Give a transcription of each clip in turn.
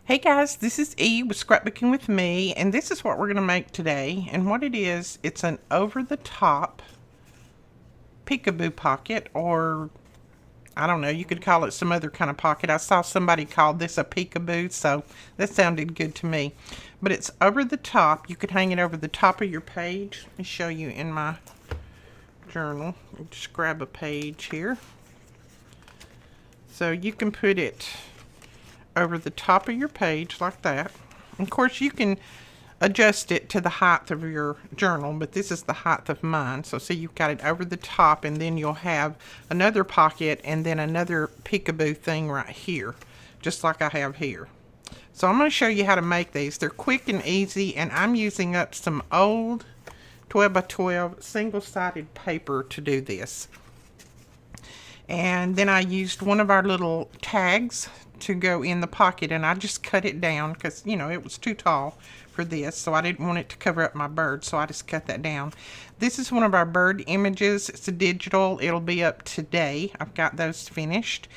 Hey guys, this is E with Scrapbooking with Me, and this is what we're going to make today. And what it is, it's an over-the-top peekaboo pocket, or I don't know, you could call it some other kind of pocket. I saw somebody called this a peekaboo, so that sounded good to me. But it's over the top. You could hang it over the top of your page. Let me show you in my journal. Just grab a page here. So you can put it over the top of your page like that. Of course, you can adjust it to the height of your journal, but this is the height of mine. So see, you've got it over the top, and then you'll have another pocket and then another peekaboo thing right here, just like I have here. So I'm going to show you how to make these. They're quick and easy, and I'm using up some old 12 by 12 single-sided paper to do this. And then I used one of our little tags to go in the pocket, and I just cut it down because, you know, it was too tall for this, so I didn't want it to cover up my bird, so I just cut that down. This is one of our bird images. It's a digital. It'll be up today. I've got those finished.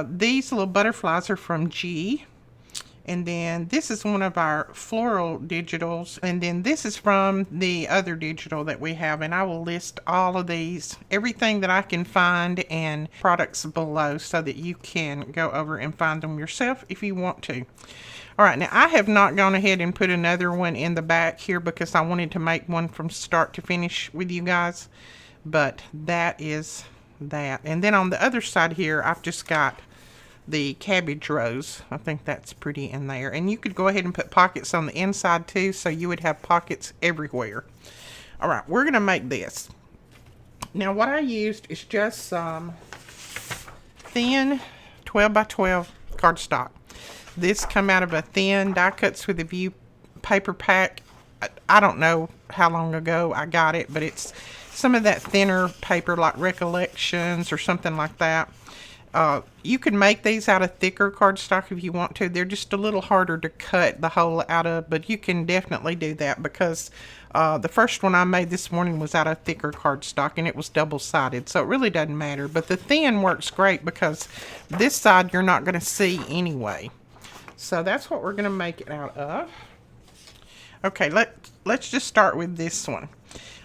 These little butterflies are from G. And then this is one of our floral digitals. And then this is from the other digital that we have. And I will list all of these, everything that I can find, and products below so that you can go over and find them yourself if you want to. All right, now I have not gone ahead and put another one in the back here because I wanted to make one from start to finish with you guys. But that is that. And then on the other side here, I've just got the cabbage rose. I think that's pretty in there. And you could go ahead and put pockets on the inside too, so you would have pockets everywhere. All right, we're going to make this. Now what I used is just some thin 12 by 12 cardstock. This come out of a thin Die Cuts with a View paper pack. I don't know how long ago I got it, but it's some of that thinner paper like Recollections or something like that. You can make these out of thicker cardstock if you want to. They're just a little harder to cut the hole out of, but you can definitely do that because the first one I made this morning was out of thicker cardstock, and it was double-sided, so it really doesn't matter. But the thin works great because this side you're not going to see anyway. So that's what we're going to make it out of. Okay, let's just start with this one.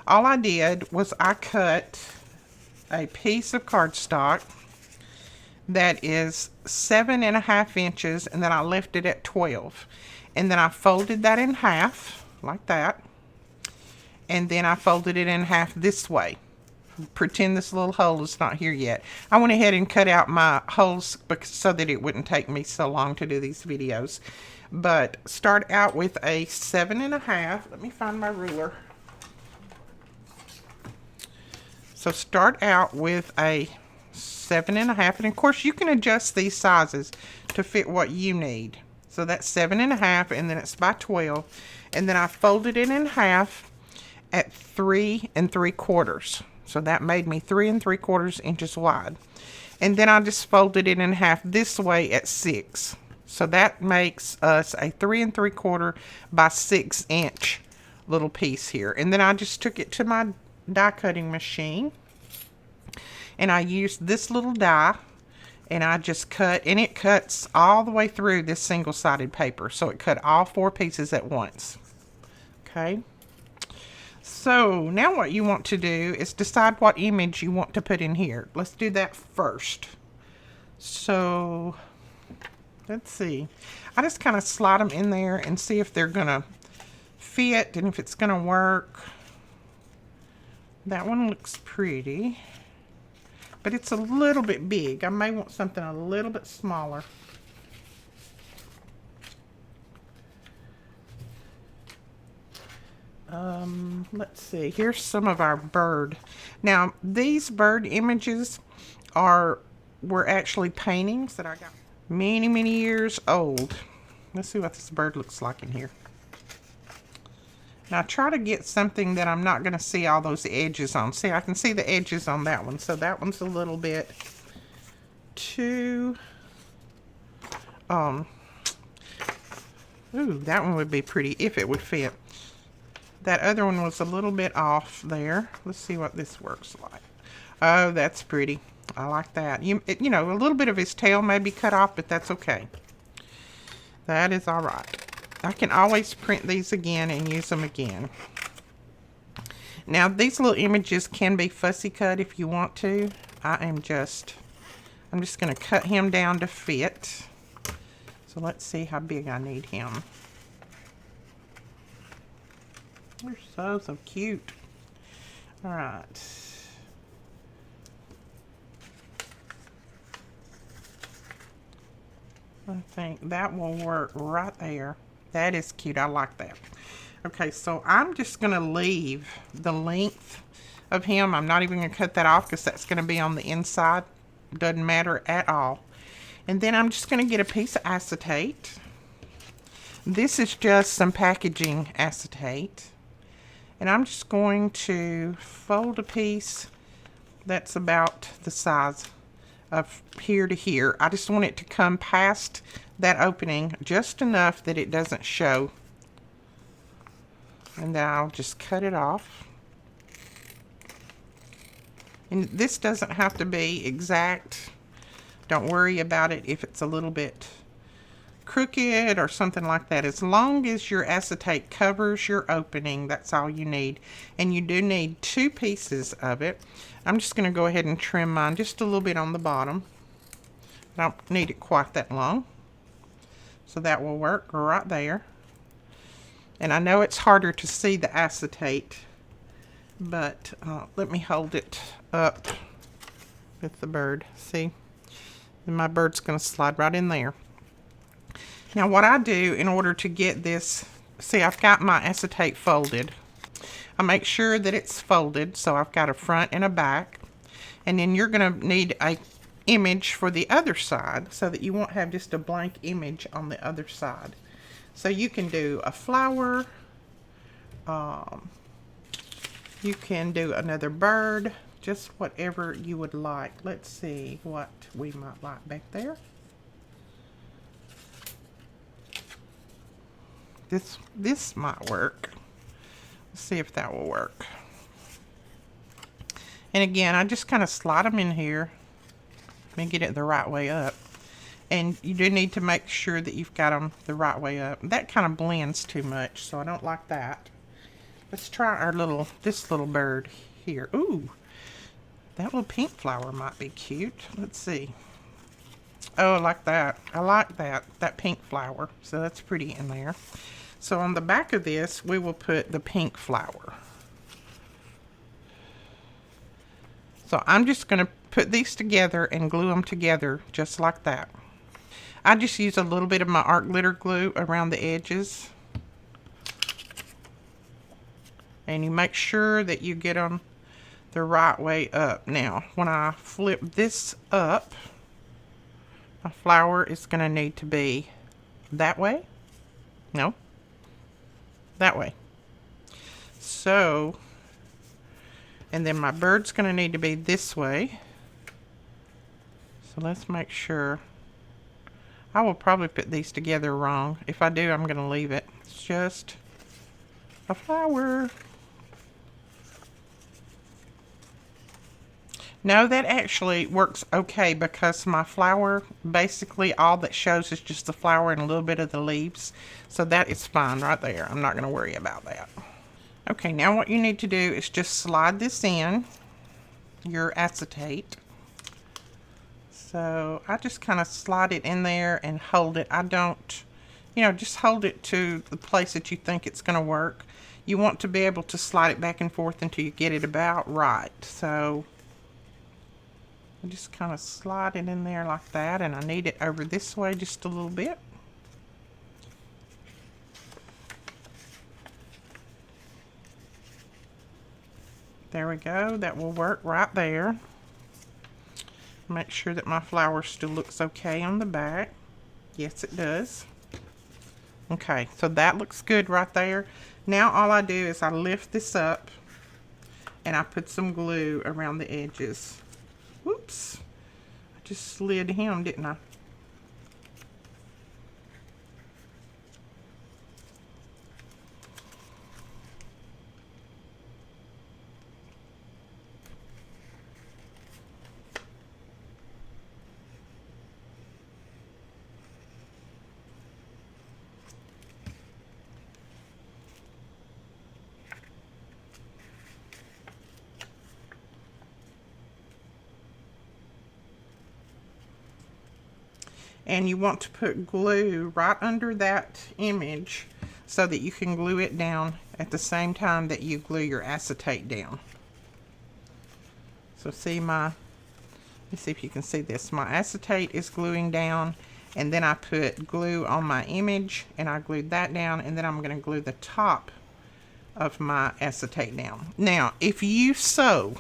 All I did was I cut a piece of cardstock that is 7.5 inches, and then I left it at 12, and then I folded that in half like that, and then I folded it in half this way. Pretend this little hole is not here yet. I went ahead and cut out my holes so that it wouldn't take me so long to do these videos. But start out with a 7.5. Let me find my ruler. So start out with a 7.5, and of course you can adjust these sizes to fit what you need. So that's 7.5, and then it's by 12, and then I folded it in half at 3 3/4. So that made me 3 3/4 inches wide, and then I just folded it in half this way at 6. So that makes us a 3 3/4 by 6 inch little piece here, and then I just took it to my die cutting machine. And I used this little die, and I just cut, and it cuts all the way through this single-sided paper. So it cut all 4 pieces at once. Okay. So now what you want to do is decide what image you want to put in here. Let's do that first. So let's see. I just kind of slide them in there and see if they're going to fit and if it's going to work. That one looks pretty, but it's a little bit big. I may want something a little bit smaller. Let's see. Here's some of our bird. Now, these bird images were actually paintings that I got many, many years old. Let's see what this bird looks like in here. Now, try to get something that I'm not going to see all those edges on. See, I can see the edges on that one. So that one's a little bit too... Ooh, that one would be pretty if it would fit. That other one was a little bit off there. Let's see what this works like. Oh, that's pretty. I like that. You know, a little bit of his tail may be cut off, but that's okay. that is all right. I can always print these again and use them again. Now these little images can be fussy cut if you want to. I'm just going to cut him down to fit. So let's see how big I need him. They're so cute. All right. I think that will work right there. That is cute. I like that. Okay, so I'm just going to leave the length of him. I'm not even going to cut that off because that's going to be on the inside. Doesn't matter at all. And then I'm just going to get a piece of acetate. This is just some packaging acetate. And I'm just going to fold a piece that's about the size of here to here. I just want it to come past that opening just enough that it doesn't show. And then I'll just cut it off. And this doesn't have to be exact. Don't worry about it if it's a little bit crooked or something like that. As long as your acetate covers your opening, that's all you need. And you do need 2 pieces of it. I'm just going to go ahead and trim mine just a little bit on the bottom. I don't need it quite that long. So that will work right there. And I know it's harder to see the acetate, but let me hold it up with the bird. See? And my bird's going to slide right in there. Now what I do in order to get this, see, I've got my acetate folded. I make sure that it's folded, so I've got a front and a back. And then you're going to need a image for the other side so that you won't have just a blank image on the other side. So you can do a flower, you can do another bird, just whatever you would like. Let's see what we might like back there. This might work. Let's see if that will work. And again, I just kind of slide them in here. Let me get it the right way up. And you do need to make sure that you've got them the right way up. That kind of blends too much, so I don't like that. Let's try our this little bird here. Ooh, that little pink flower might be cute. Let's see. Oh, I like that. I like that pink flower. So that's pretty in there. So on the back of this, we will put the pink flower. So I'm just going to put these together and glue them together just like that. I just use a little bit of my art glitter glue around the edges. And you make sure that you get them the right way up. Now, when I flip this up, my flower is going to need to be that way. No, that way. So, and then my bird's going to need to be this way. So let's make sure. I will probably put these together wrong. If I do, I'm going to leave it. It's just a flower. No, that actually works okay because my flower, basically all that shows is just the flower and a little bit of the leaves. So that is fine right there. I'm not going to worry about that. Okay, now what you need to do is just slide this in, your acetate. So I just kind of slide it in there and hold it. I don't, just hold it to the place that you think it's going to work. You want to be able to slide it back and forth until you get it about right. So I just kind of slide it in there like that, and I need it over this way just a little bit. There we go. That will work right there. Make sure that my flower still looks okay on the back. Yes, it does. Okay, so that looks good right there. Now all I do is I lift this up and I put some glue around the edges. Whoops. I just slid him, didn't I? And you want to put glue right under that image so that you can glue it down at the same time that you glue your acetate down. So see let's see if you can see this. My acetate is gluing down, and then I put glue on my image and I glued that down, and then I'm going to glue the top of my acetate down. Now, if you sew,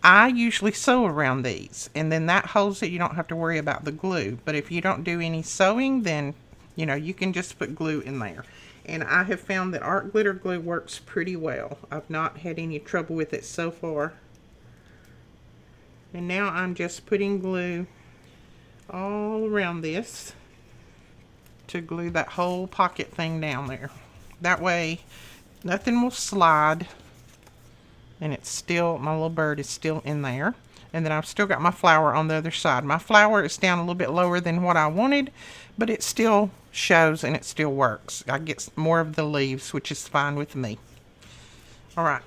I usually sew around these, and then that holds it. You don't have to worry about the glue. But if you don't do any sewing, then you can just put glue in there. And I have found that art glitter glue works pretty well. I've not had any trouble with it so far. And now I'm just putting glue all around this to glue that whole pocket thing down there. That way nothing will slide, and it's still, my little bird is still in there. And then I've still got my flower on the other side. My flower is down a little bit lower than what I wanted, but it still shows and it still works. I get more of the leaves, which is fine with me. All right.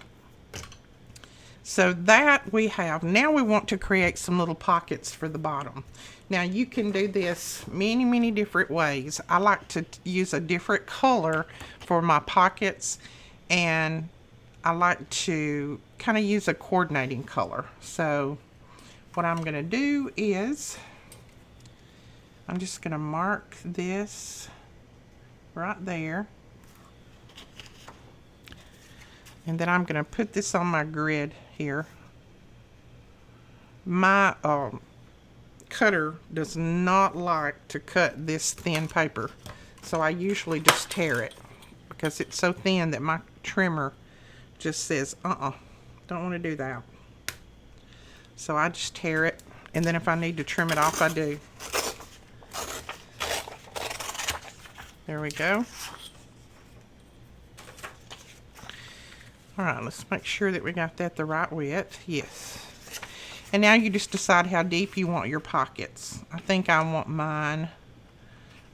So that we have. Now we want to create some little pockets for the bottom. Now you can do this many different ways. I like to use a different color for my pockets, and I like to kind of use a coordinating color. So what I'm going to do is I'm just going to mark this right there. And then I'm going to put this on my grid here. My cutter does not like to cut this thin paper, so I usually just tear it because it's so thin that my trimmer just says, don't want to do that. So I just tear it, and then if I need to trim it off, I do. There we go. All right, let's make sure that we got that the right width. Yes. And now you just decide how deep you want your pockets. I think I want mine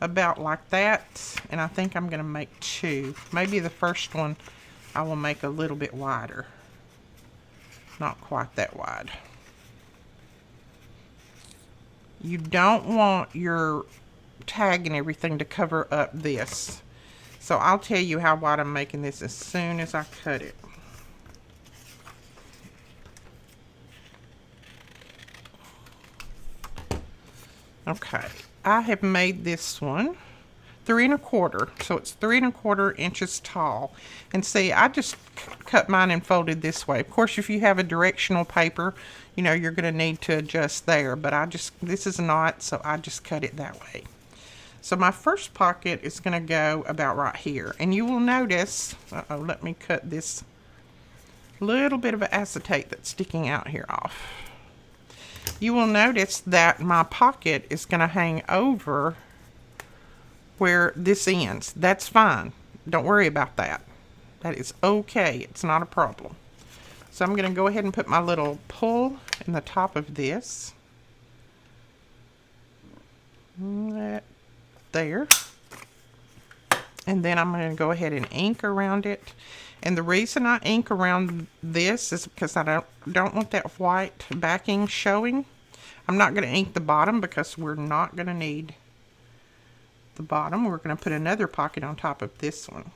about like that, and I think I'm going to make 2. Maybe the first one I will make a little bit wider. Not quite that wide. You don't want your tag and everything to cover up this. So I'll tell you how wide I'm making this as soon as I cut it. Okay, I have made this one 3 1/4, so it's 3 1/4 inches tall. And see, I just cut mine and folded this way. Of course, if you have a directional paper, you're going to need to adjust there, but this is not, so I just cut it that way. So my first pocket is going to go about right here, and you will notice, let me cut this little bit of acetate that's sticking out here off. You will notice that my pocket is going to hang over where this ends. That's fine. Don't worry about that. That is okay. It's not a problem. So I'm going to go ahead and put my little pull in the top of this. There. And then I'm going to go ahead and ink around it. And the reason I ink around this is because I don't want that white backing showing. I'm not going to ink the bottom because we're not going to need the bottom. We're going to put another pocket on top of this one.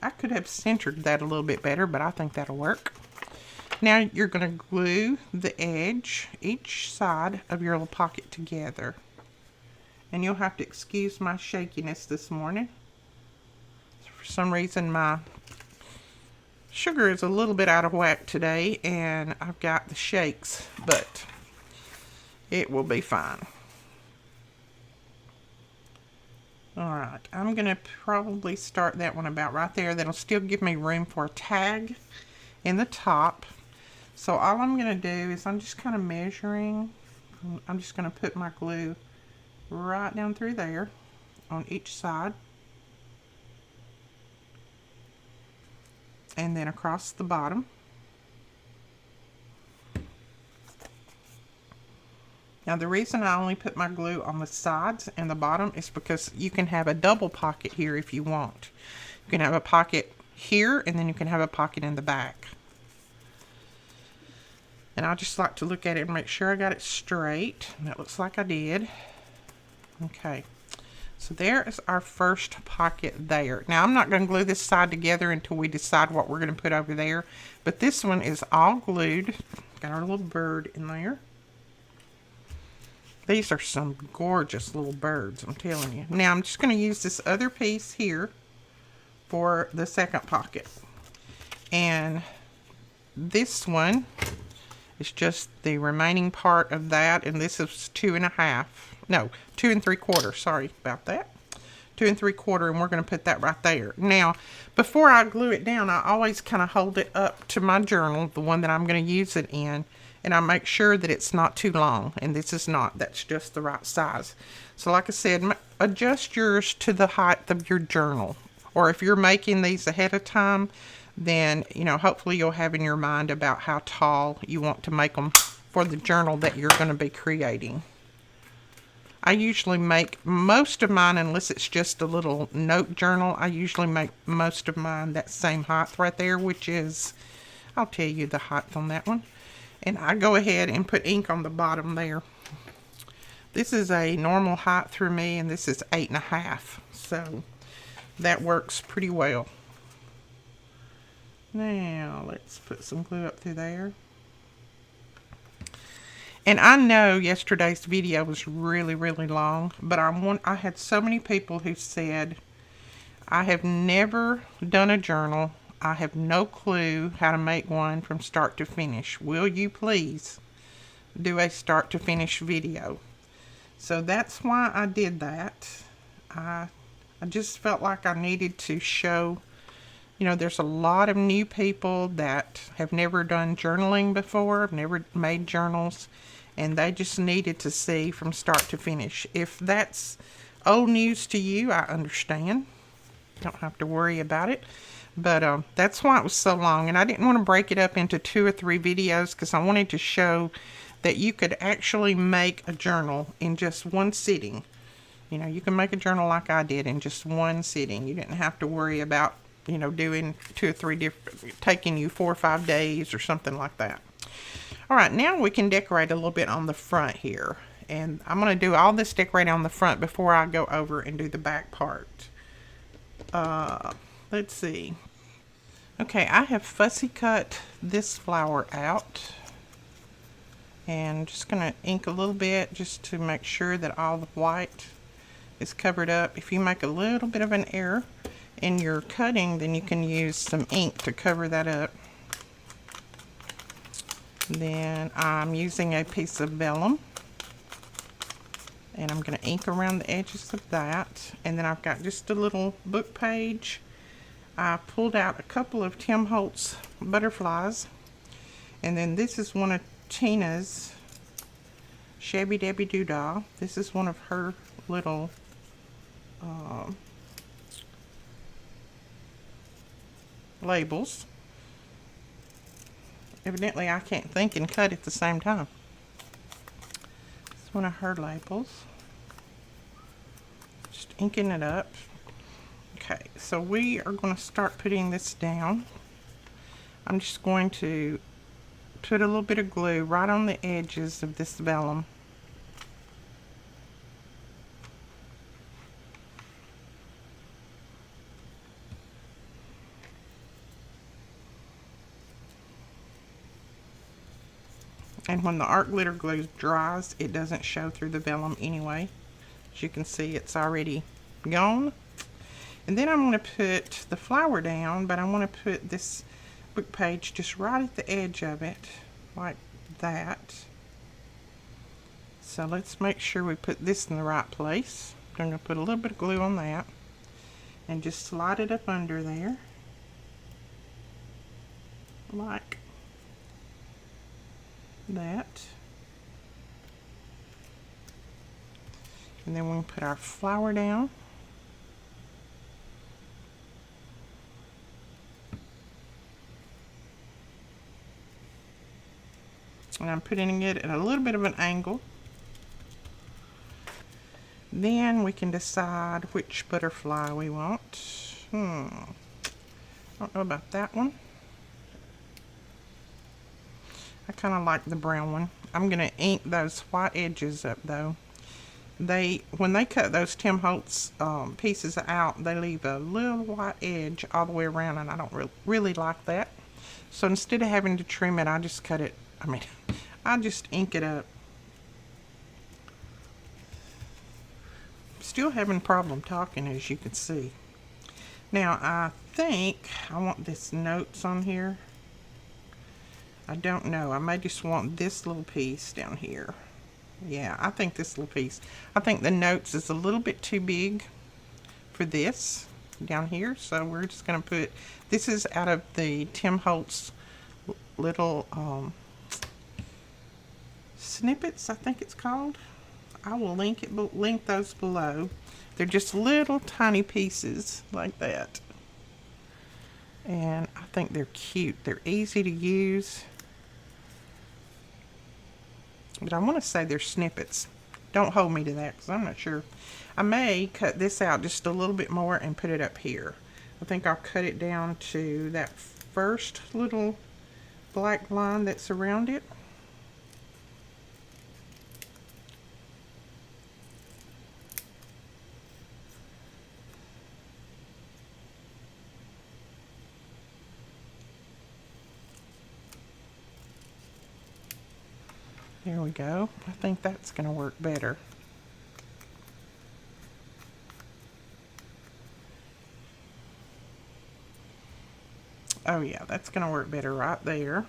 I could have centered that a little bit better, but I think that'll work. Now you're going to glue the edge, each side of your little pocket together. And you'll have to excuse my shakiness this morning. For some reason my sugar is a little bit out of whack today, and I've got the shakes, but it will be fine. Alright, I'm going to probably start that one about right there. That'll still give me room for a tag in the top. So all I'm going to do is I'm just kind of measuring. I'm just going to put my glue right down through there on each side. And then across the bottom. Now the reason I only put my glue on the sides and the bottom is because you can have a double pocket here if you want. You can have a pocket here, and then you can have a pocket in the back. And I just like to look at it and make sure I got it straight. And that looks like I did. Okay. So there is our first pocket there. Now I'm not going to glue this side together until we decide what we're going to put over there. But this one is all glued. Got our little bird in there. These are some gorgeous little birds, I'm telling you. Now I'm just going to use this other piece here for the second pocket. And this one is just the remaining part of that. And this is 2.5. No, 2 3/4. Sorry about that. 2 3/4, and we're going to put that right there. Now, before I glue it down, I always kind of hold it up to my journal, the one that I'm going to use it in, and I make sure that it's not too long. And this is not. That's just the right size. So like I said, adjust yours to the height of your journal. Or if you're making these ahead of time, then, hopefully you'll have in your mind about how tall you want to make them for the journal that you're going to be creating. I usually make most of mine, unless it's just a little note journal, I usually make most of mine that same height right there, which is, I'll tell you the height on that one. And I go ahead and put ink on the bottom there. This is a normal height through me, and this is 8.5. So that works pretty well. Now let's put some glue up through there. And I know yesterday's video was really, really long, but I had so many people who said, I have never done a journal. I have no clue how to make one from start to finish. Will you please do a start to finish video? So that's why I did that. I just felt like I needed to show, there's a lot of new people that have never done journaling before, have never made journals. And they just needed to see from start to finish. If that's old news to you, I understand. Don't have to worry about it. But that's why it was so long. And I didn't want to break it up into 2 or 3 videos because I wanted to show that you could actually make a journal in just one sitting. You can make a journal like I did in just one sitting. You didn't have to worry about, doing 2 or 3 different, taking you 4 or 5 days or something like that. All right, now we can decorate a little bit on the front here. And I'm going to do all this decorating on the front before I go over and do the back part. Let's see. Okay, I have fussy cut this flower out. And I'm just going to ink a little bit just to make sure that all the white is covered up. If you make a little bit of an error in your cutting, then you can use some ink to cover that up. Then I'm using a piece of vellum, and I'm going to ink around the edges of that. And then I've got just a little book page. I pulled out a couple of Tim Holtz butterflies, and then this is one of Tina's Shabby Debbie Doodah. This is one of her little labels. Evidently, I can't think and cut at the same time. It's one of her labels. Just inking it up. Okay, so we are going to start putting this down. I'm just going to put a little bit of glue right on the edges of this vellum. And when the art glitter glue dries, it doesn't show through the vellum anyway. As you can see, it's already gone. And then I'm going to put the flower down, but I want to put this book page just right at the edge of it, like that. So let's make sure we put this in the right place. I'm going to put a little bit of glue on that and just slide it up under there, like that. And then we'll put our flower down. And I'm putting it at a little bit of an angle. Then we can decide which butterfly we want. I don't know about that one. I kind of like the brown one. I'm going to ink those white edges up though. When they cut those Tim Holtz pieces out, they leave a little white edge all the way around, and I don't really like that. So instead of having to trim it, I just cut it, I just ink it up. Still having a problem talking, as you can see. Now, I think I want this notes on here. I don't know. I may just want this little piece down here. Yeah, I think this little piece. I think the notes is a little bit too big for this down here. So we're just going to put, this is out of the Tim Holtz little snippets, I think it's called. I will link those below. They're just little tiny pieces like that. And I think they're cute. They're easy to use. But I want to say they're snippets. Don't hold me to that because I'm not sure. I may cut this out just a little bit more and put it up here. I think I'll cut it down to that first little black line that's around it. There we go. I think that's going to work better. Oh yeah, that's going to work better right there.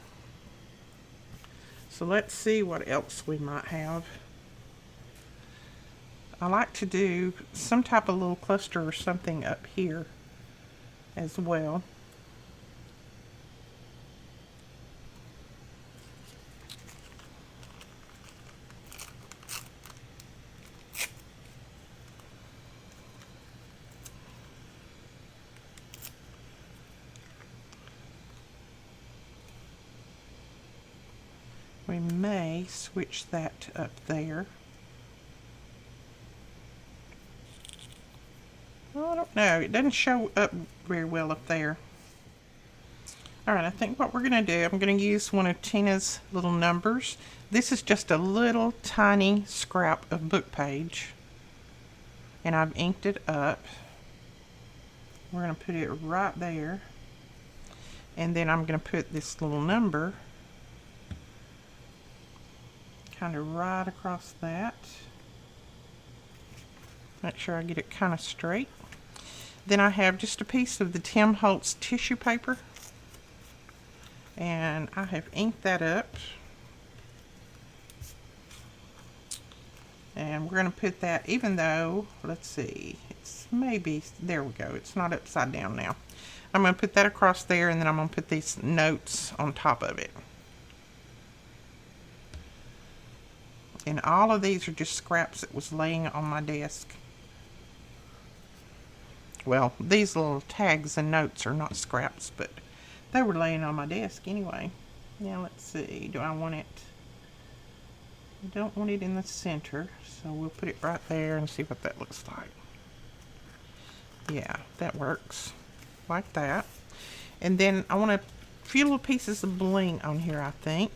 So let's see what else we might have. I like to do some type of little cluster or something up here as well. We may switch that up there. Well, I don't know. It doesn't show up very well up there. Alright, I think what we're going to do, I'm going to use one of Tina's little numbers. This is just a little tiny scrap of book page. And I've inked it up. We're going to put it right there. And then I'm going to put this little number kind of right across that. Make sure I get it kind of straight. Then I have just a piece of the Tim Holtz tissue paper. And I have inked that up. And we're going to put that, even though, let's see, it's maybe, there we go, it's not upside down now. I'm going to put that across there, and then I'm going to put these notes on top of it. And all of these are just scraps that was laying on my desk. Well, these little tags and notes are not scraps, but they were laying on my desk anyway. Now let's see, do I want it? I don't want it in the center, so we'll put it right there and see what that looks like. Yeah, that works. Like that. And then I want a few little pieces of bling on here, I think.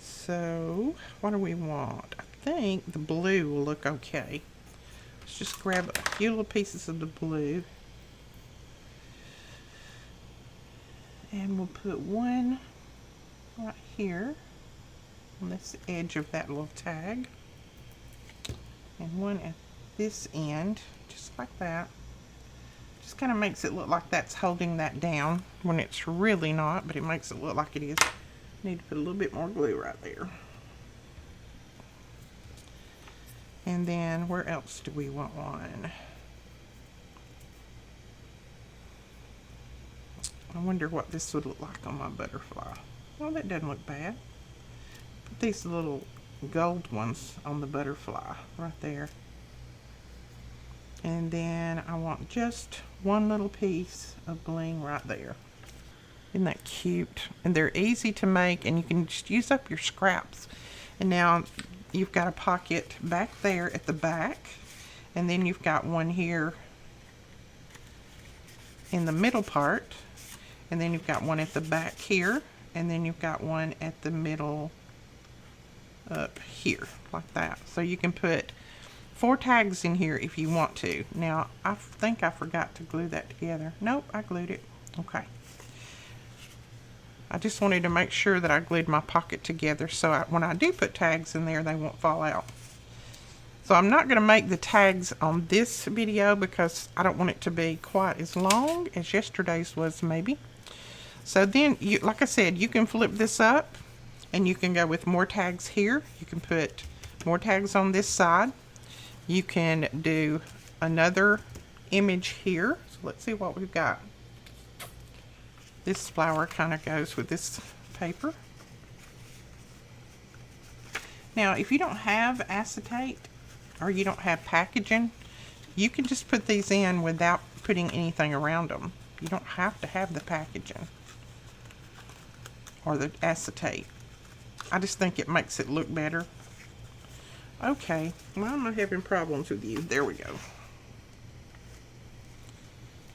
So, what do we want? I think the blue will look okay. Let's just grab a few little pieces of the blue. And we'll put one right here on this edge of that little tag. And one at this end, just like that. Just kind of makes it look like that's holding that down when it's really not, but it makes it look like it is. Need to put a little bit more glue right there. And then where else do we want one? I wonder what this would look like on my butterfly. Well, that doesn't look bad. Put these little gold ones on the butterfly right there. And then I want just one little piece of bling right there. Isn't that cute? And they're easy to make, and you can just use up your scraps. And now you've got a pocket back there at the back, and then you've got one here in the middle part, and then you've got one at the back here, and then you've got one at the middle up here, like that. So you can put 4 tags in here if you want to. Now, I think I forgot to glue that together. Nope, I glued it. Okay. I just wanted to make sure that I glued my pocket together so when I do put tags in there, they won't fall out. So I'm not going to make the tags on this video because I don't want it to be quite as long as yesterday's was maybe. So then, like I said, you can flip this up and you can go with more tags here. You can put more tags on this side. You can do another image here. So let's see what we've got. This flower kind of goes with this paper. Now, if you don't have acetate or you don't have packaging, you can just put these in without putting anything around them. You don't have to have the packaging or the acetate. I just think it makes it look better. Okay, well, I'm not having problems with you. There we go.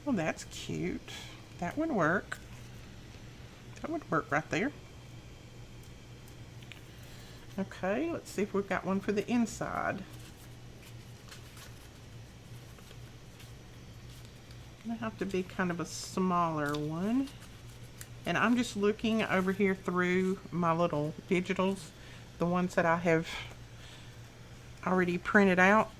Well, that's cute. That would work. That would work right there. Okay, let's see if we've got one for the inside. Gonna have to be kind of a smaller one. And I'm just looking over here through my little digitals, the ones that I have already printed out.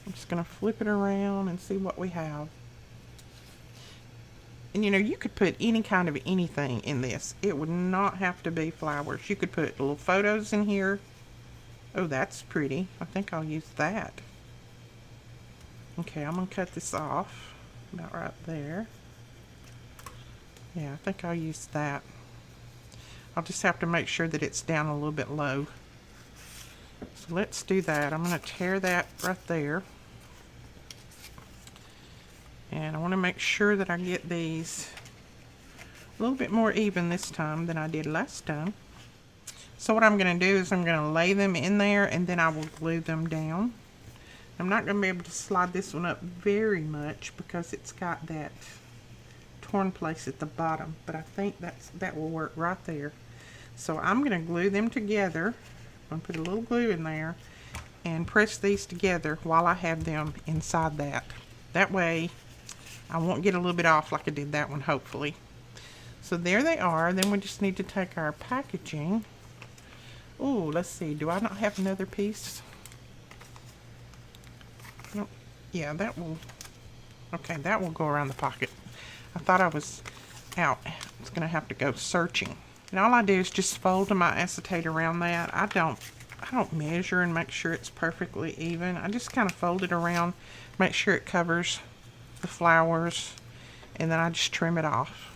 I'm just gonna flip it around and see what we have. And you know, you could put any kind of anything in this. It would not have to be flowers. You could put little photos in here. Oh, that's pretty. I think I'll use that. Okay, I'm gonna cut this off about right there. Yeah, I think I'll use that. I'll just have to make sure that it's down a little bit low. So let's do that. I'm gonna tear that right there. And I want to make sure that I get these a little bit more even this time than I did last time. So what I'm going to do is I'm going to lay them in there and then I will glue them down. I'm not going to be able to slide this one up very much because it's got that torn place at the bottom, but I think that will work right there. So I'm going to glue them together. I'm going to put a little glue in there and press these together while I have them inside that. That way I won't get a little bit off like I did that one, hopefully. So there they are. Then we just need to take our packaging. Oh, let's see. Do I not have another piece? No. Yeah, that will. Okay, that will go around the pocket. I thought I was out. It's going to have to go searching. And all I do is just fold my acetate around that. I don't measure and make sure it's perfectly even. I just kind of fold it around, make sure it covers the flowers, and then I just trim it off.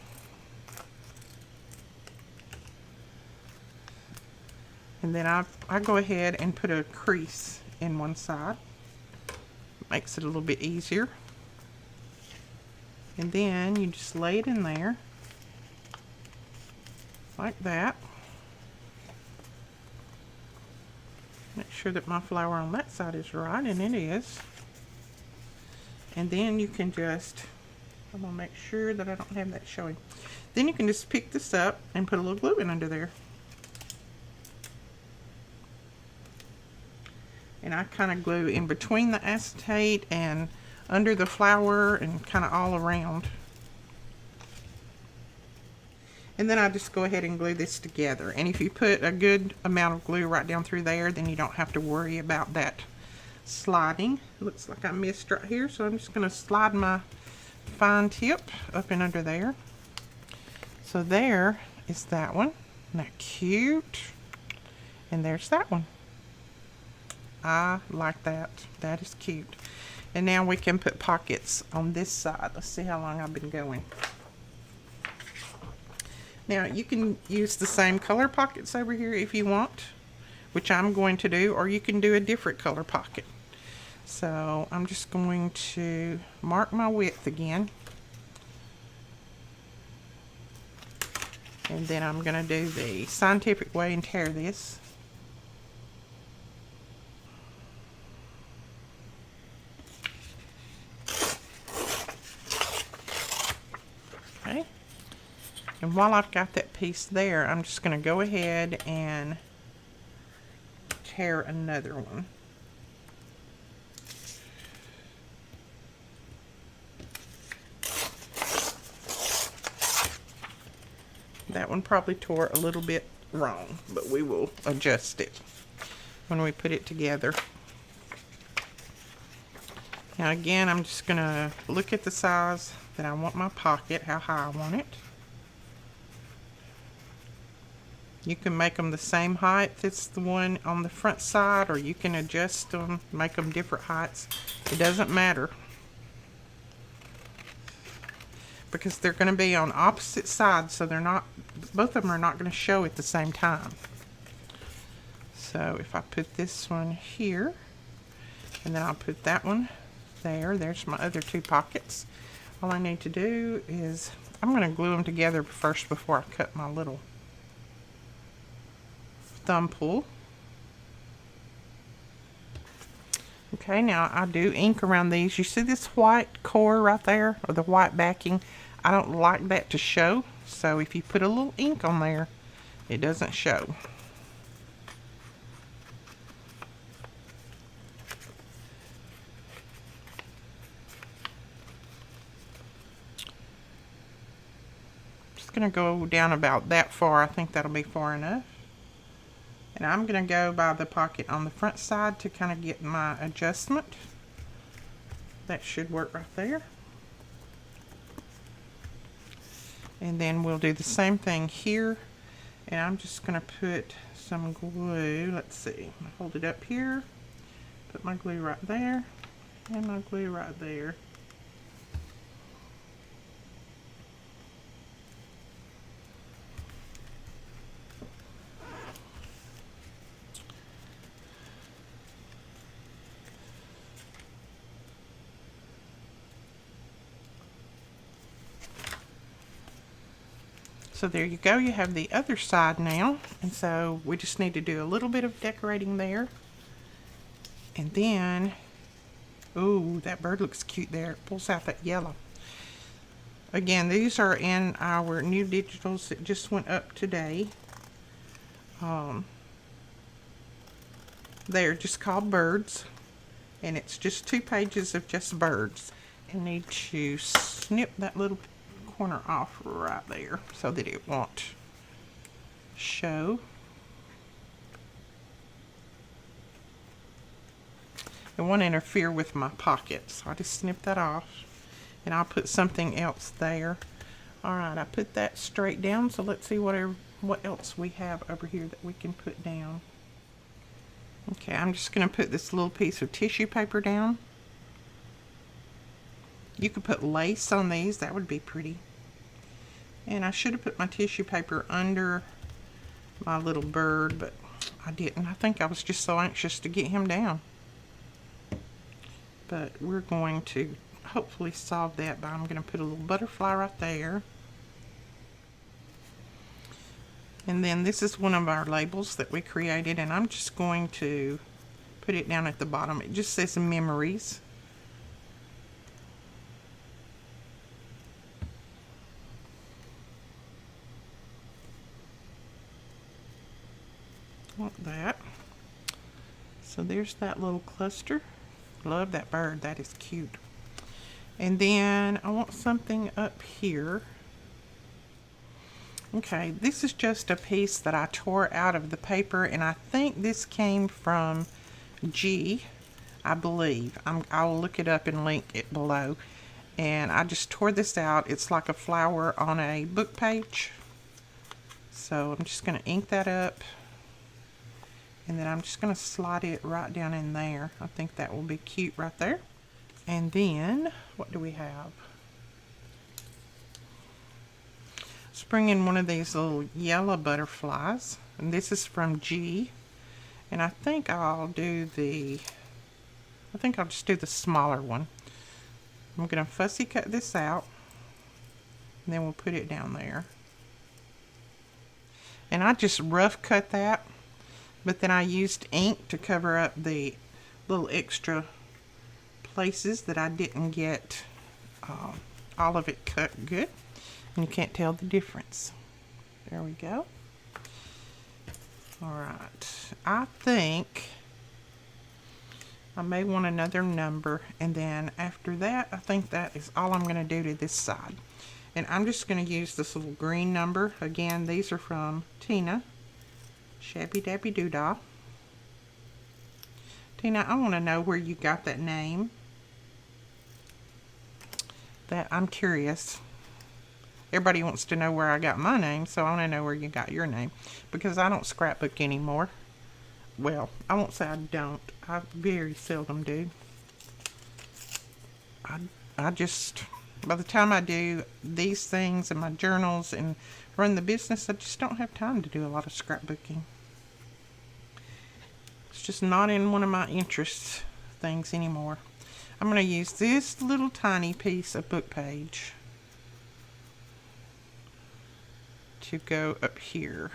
And then I go ahead and put a crease in one side. Makes it a little bit easier. And then you just lay it in there like that. Make sure that my flower on that side is right, and it is. And then you can just, I'm going to make sure that I don't have that showing. Then you can just pick this up and put a little glue in under there. And I kind of glue in between the acetate and under the flower and kind of all around. And then I just go ahead and glue this together. And if you put a good amount of glue right down through there, then you don't have to worry about that sliding. Looks like I missed right here, so I'm just going to slide my fine tip up and under there. So there is that one. Isn't that cute? And there's that one. I like that. That is cute. And now we can put pockets on this side. Let's see how long I've been going. Now you can use the same color pockets over here if you want, which I'm going to do, or you can do a different color pocket. So I'm just going to mark my width again. And then I'm going to do the scientific way and tear this. Okay. And while I've got that piece there, I'm just going to go ahead and tear another one. That one probably tore a little bit wrong, but we will adjust it when we put it together. Now again, I'm just going to look at the size that I want my pocket, how high I want it. You can make them the same height as the one on the front side, or you can adjust them, make them different heights. It doesn't matter, because they're going to be on opposite sides, so they're not, both of them are not going to show at the same time. So if I put this one here, and then I'll put that one there, there's my other two pockets. All I need to do is, I'm going to glue them together first before I cut my little thumb pull. Okay, now I do ink around these. You see this white core right there, or the white backing? I don't like that to show, so if you put a little ink on there, it doesn't show. Just gonna go down about that far. I think that'll be far enough. And I'm going to go by the pocket on the front side to kind of get my adjustment. That should work right there. And then we'll do the same thing here. And I'm just going to put some glue. Let's see. Hold it up here. Put my glue right there. And my glue right there. So there you go, you have the other side now, and so we just need to do a little bit of decorating there. And then, ooh, that bird looks cute there. It pulls out that yellow. Again, these are in our new digitals that just went up today. They're just called birds, and it's just 2 pages of just birds. I need to snip that little corner off right there so that it won't show. It won't interfere with my pocket, so I just snip that off, and I'll put something else there. Alright, I put that straight down, so let's see what else we have over here that we can put down. Okay, I'm just going to put this little piece of tissue paper down. You could put lace on these, that would be pretty. And I should have put my tissue paper under my little bird, but I didn't. I think I was just so anxious to get him down. But we're going to hopefully solve that by, I'm going to put a little butterfly right there. And then this is one of our labels that we created, and I'm just going to put it down at the bottom. It just says memories. Like that. So there's that little cluster. Love that bird, that is cute. And then I want something up here. Okay, this is just a piece that I tore out of the paper, and I think this came from G, I believe. I'll look it up and link it below. And I just tore this out. It's like a flower on a book page. So I'm just going to ink that up. And then I'm just going to slide it right down in there. I think that will be cute right there. And then, what do we have? Let's bring in one of these little yellow butterflies. And this is from G. And I think I'll just do the smaller one. I'm going to fussy cut this out. And then we'll put it down there. And I just rough cut that. But then I used ink to cover up the little extra places that I didn't get all of it cut good. You can't tell the difference. There we go. All right, I think I may want another number, and then after that, I think that is all I'm going to do to this side. And I'm just going to use this little green number. Again, these are from Tina, Shabby Dabby Doodah. Tina, I want to know where you got that name. That I'm curious. Everybody wants to know where I got my name, so I want to know where you got your name, because I don't scrapbook anymore. Well, I won't say I don't. I very seldom do. I just, by the time I do these things and my journals and run the business, I just don't have time to do a lot of scrapbooking. It's just not in one of my interest things anymore. I'm going to use this little tiny piece of book page to go up here.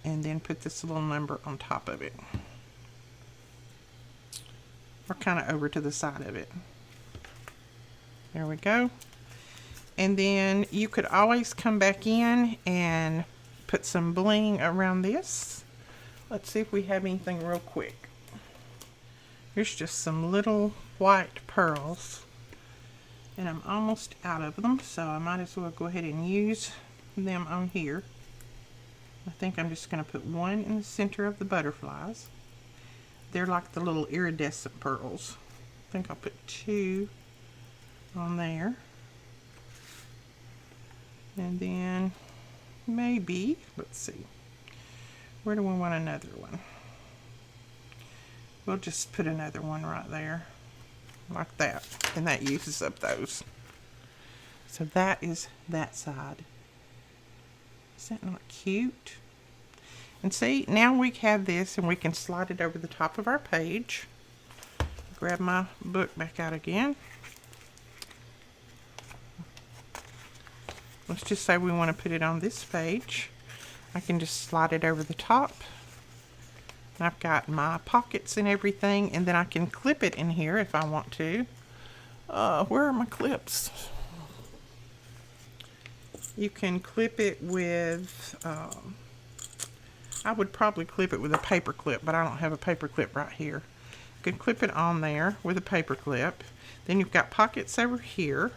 And then put this little number on top of it. Or kind of over to the side of it. There we go. And then you could always come back in and put some bling around this. Let's see if we have anything real quick. Here's just some little white pearls. And I'm almost out of them, so I might as well go ahead and use them on here. I think I'm just going to put one in the center of the butterflies. They're like the little iridescent pearls. I think I'll put two on there. And then maybe, let's see, where do we want another one? We'll just put another one right there. Like that, and that uses up those. So that is that side. Is that not cute? And see, now we have this, and we can slide it over the top of our page. Grab my book back out again. Let's just say we want to put it on this page. I can just slide it over the top. I've got my pockets and everything, and then I can clip it in here if I want to. Where are my clips? You can clip it with, I would probably clip it with a paper clip, but I don't have a paper clip right here. You can clip it on there with a paper clip. Then you've got pockets over here,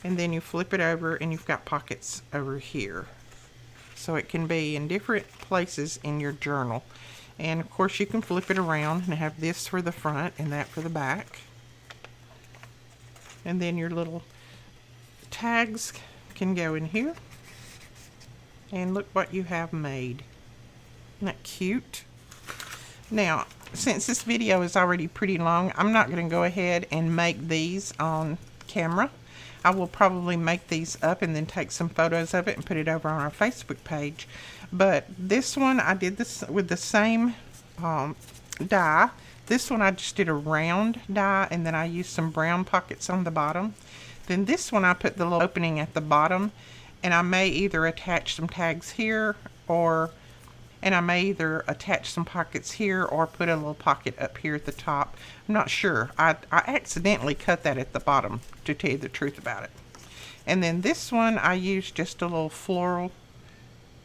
and then you flip it over and you've got pockets over here. So it can be in different places in your journal. And of course you can flip it around and have this for the front and that for the back. And then your little tags can go in here. And look what you have made. Isn't that cute? Now, since this video is already pretty long, I'm not going to go ahead and make these on camera. I will probably make these up and then take some photos of it and put it over on our Facebook page. But this one, I did this with the same die. This one I just did a round die, and then I used some brown pockets on the bottom. Then this one I put the little opening at the bottom, and I may either attach some tags here, and I may either attach some pockets here or put a little pocket up here at the top. I'm not sure. I accidentally cut that at the bottom, to tell you the truth about it. And then this one I used just a little floral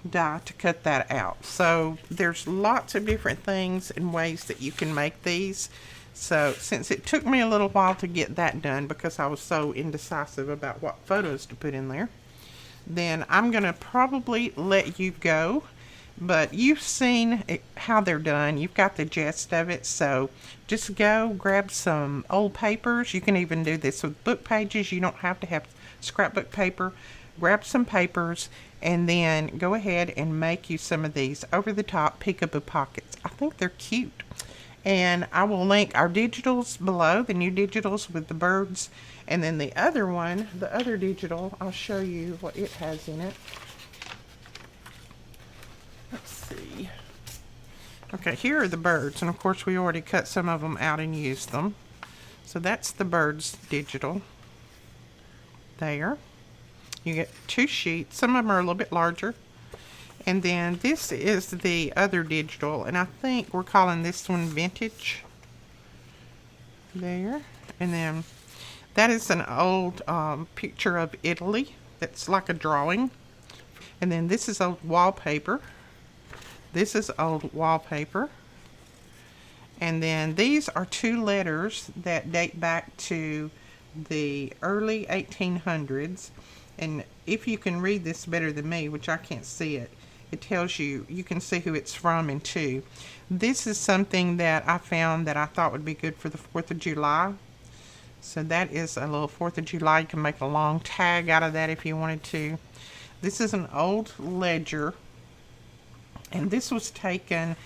die to cut that out. So there's lots of different things and ways that you can make these. So since it took me a little while to get that done because I was so indecisive about what photos to put in there, then I'm going to probably let you go. But you've seen how they're done. You've got the gist of it. So just go grab some old papers. You can even do this with book pages. You don't have to have scrapbook paper. Grab some papers and then go ahead and make you some of these over the top peekaboo pockets. I think they're cute. And I will link our digitals below, the new digitals with the birds. And then the other one, the other digital, I'll show you what it has in it. Let's see. Okay, here are the birds, and of course we already cut some of them out and used them. So that's the birds digital there. You get 2 sheets. Some of them are a little bit larger. And then this is the other digital, and I think we're calling this one vintage there. And then That is an old picture of Italy. That's like a drawing. And then this is old wallpaper. This is old wallpaper. And then these are 2 letters that date back to the early 1800s. And if you can read this better than me, which I can't see it, it tells you, you can see who it's from in 2. This is something that I found that I thought would be good for the 4th of July. So that is a little 4th of July. You can make a long tag out of that if you wanted to. This is an old ledger. And this was taken,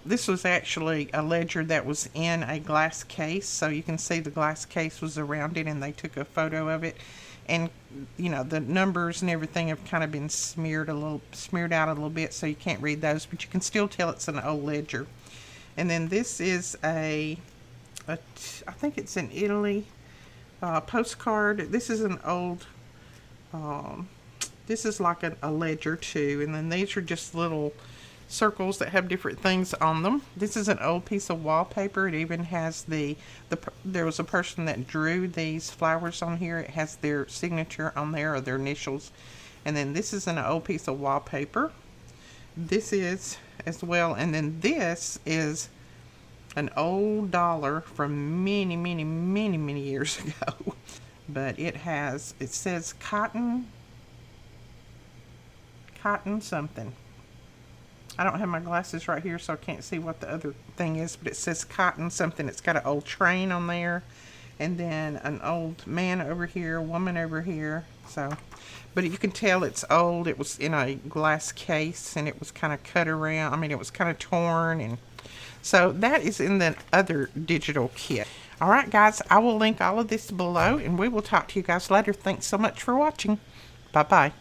this was actually a ledger that was in a glass case. So you can see the glass case was around it and they took a photo of it. And, you know, the numbers and everything have kind of been smeared out a little bit, so you can't read those, but you can still tell it's an old ledger. And then this is I think it's in Italy, postcard. This is an old, this is like a ledger too. And then these are just little circles that have different things on them. This is an old piece of wallpaper. It even has there was a person that drew these flowers on here. It has their signature on there, or their initials. And then this is an old piece of wallpaper. This is as well. And then this is an old dollar from many, many, many, many years ago. But it says cotton something. I don't have my glasses right here, so I can't see what the other thing is, but it says cotton something. It's got an old train on there, and then an old man over here, woman over here. So, but you can tell it's old. It was in a glass case, and it was kind of cut around. I mean, it was kind of torn, and so that is in the other digital kit. All right, guys, I will link all of this below, and we will talk to you guys later. Thanks so much for watching. Bye-bye.